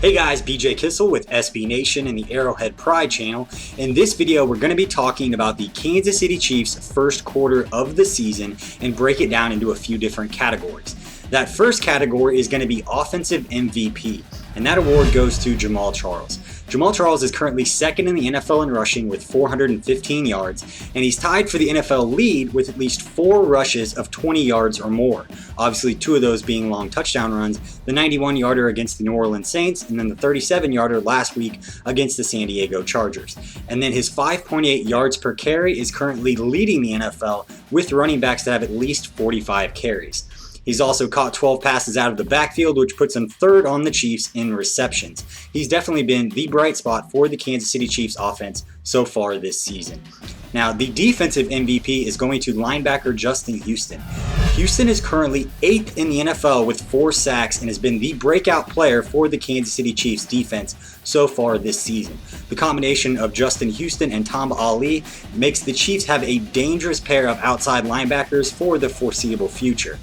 Hey guys, BJ Kissel with SB Nation and the Arrowhead Pride channel. In this video, we're going to be talking about the Kansas City Chiefs' first quarter of the season and break it down into a few different categories. That first category is going to be Offensive MVP, and that award goes to Jamaal Charles. Jamaal Charles is currently second in the NFL in rushing with 415 yards, and he's tied for the NFL lead with at least 4 rushes of 20 yards or more. Obviously, 2 of those being long touchdown runs, the 91-yarder against the New Orleans Saints, and then the 37-yarder last week against the San Diego Chargers. And then his 5.8 yards per carry is currently leading the NFL with running backs that have at least 45 carries. He's also caught 12 passes out of the backfield, which puts him third on the Chiefs in receptions. He's definitely been the bright spot for the Kansas City Chiefs offense so far this season. Now, the defensive MVP is going to linebacker Justin Houston. Houston is currently 8th in the NFL with 4 sacks and has been the breakout player for the Kansas City Chiefs defense so far this season. The combination of Justin Houston and Tom Ali makes the Chiefs have a dangerous pair of outside linebackers for the foreseeable future.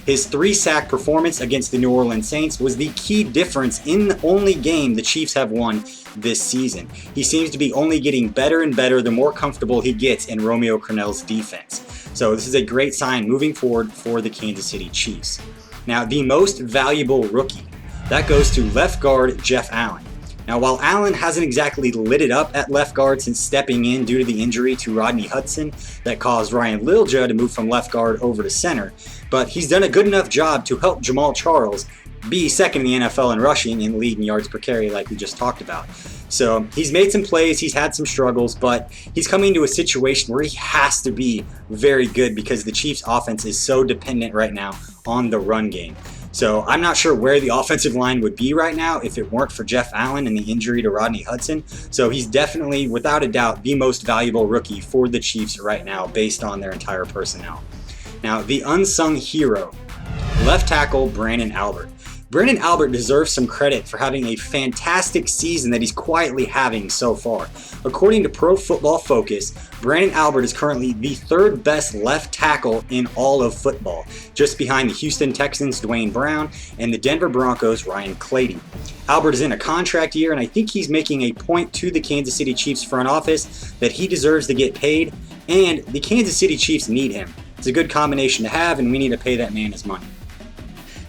His 3-sack performance against the New Orleans Saints was the key difference in the only game the Chiefs have won this season. He seems to be only getting better and better the more comfortable he gets in Romeo Crennel's defense. So this is a great sign moving forward for the Kansas City Chiefs. Now, the most valuable rookie, that goes to left guard Jeff Allen. Now, while Allen hasn't exactly lit it up at left guard since stepping in due to the injury to Rodney Hudson that caused Ryan Lilja to move from left guard over to center, but he's done a good enough job to help Jamaal Charles be second in the NFL in rushing and lead in yards per carry like we just talked about. So he's made some plays, he's had some struggles, but he's coming to a situation where he has to be very good because the Chiefs' offense is so dependent right now on the run game. So I'm not sure where the offensive line would be right now if it weren't for Jeff Allen and the injury to Rodney Hudson. So he's definitely, without a doubt, the most valuable rookie for the Chiefs right now based on their entire personnel. Now, the unsung hero, left tackle Brandon Albert. Brandon Albert deserves some credit for having a fantastic season that he's quietly having so far. According to Pro Football Focus, Brandon Albert is currently the 3rd best left tackle in all of football, just behind the Houston Texans' Dwayne Brown and the Denver Broncos' Ryan Clady. Albert is in a contract year, and I think he's making a point to the Kansas City Chiefs front office that he deserves to get paid, and the Kansas City Chiefs need him. It's a good combination to have, and we need to pay that man his money.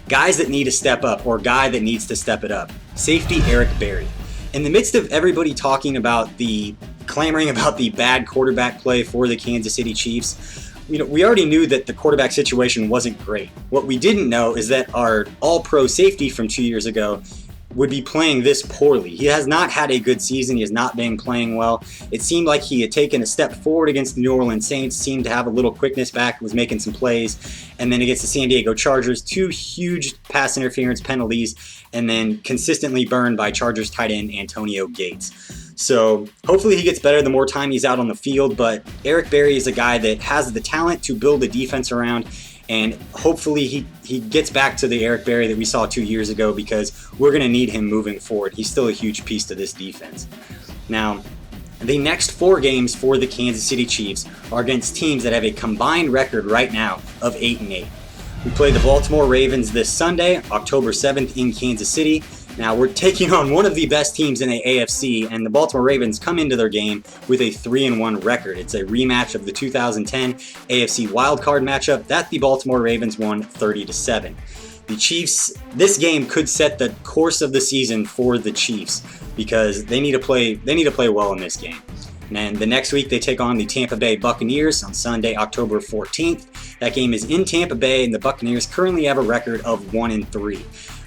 Guys that need to step up, or guy that needs to step it up. Safety Eric Berry. In the midst of everybody talking about clamoring about the bad quarterback play for the Kansas City Chiefs, we already knew that the quarterback situation wasn't great. What we didn't know is that our all-pro safety from 2 years ago would be playing this poorly. He has not had a good season. He has not been playing well. It seemed like he had taken a step forward against the New Orleans Saints, seemed to have a little quickness back, was making some plays, and then against the San Diego Chargers, 2 huge pass interference penalties, and then consistently burned by Chargers tight end Antonio Gates. So hopefully he gets better the more time he's out on the field, but Eric Berry is a guy that has the talent to build a defense around, and hopefully he gets back to the Eric Berry that we saw 2 years ago because we're going to need him moving forward. He's still a huge piece to this defense. Now, the next 4 games for the Kansas City Chiefs are against teams that have a combined record right now of 8-8. We play the Baltimore Ravens this Sunday, October 7th in Kansas City. Now, we're taking on one of the best teams in the AFC, and the Baltimore Ravens come into their game with a 3-1 record. It's a rematch of the 2010 AFC wildcard matchup that the Baltimore Ravens won 30-7. The Chiefs, this game could set the course of the season for the Chiefs because they need to play well in this game. And then the next week they take on the Tampa Bay Buccaneers on Sunday, October 14th. That game is in Tampa Bay, and the Buccaneers currently have a record of 1-3.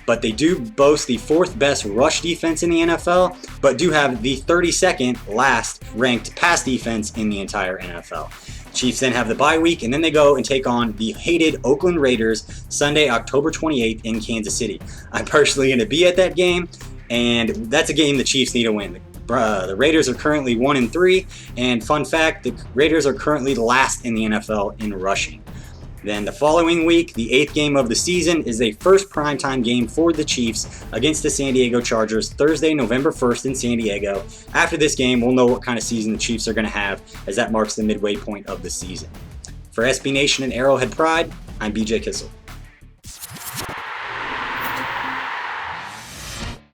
But they do boast the 4th best rush defense in the NFL, but do have the 32nd last ranked pass defense in the entire NFL. Chiefs then have the bye week, and then they go and take on the hated Oakland Raiders Sunday, October 28th in Kansas City. I'm personally going to be at that game, and that's a game the Chiefs need to win. The Raiders are currently 1-3, and fun fact, the Raiders are currently last in the NFL in rushing. Then the following week, the 8th game of the season, is a first primetime game for the Chiefs against the San Diego Chargers, Thursday, November 1st in San Diego. After this game, we'll know what kind of season the Chiefs are going to have, as that marks the midway point of the season. For SB Nation and Arrowhead Pride, I'm BJ Kissel.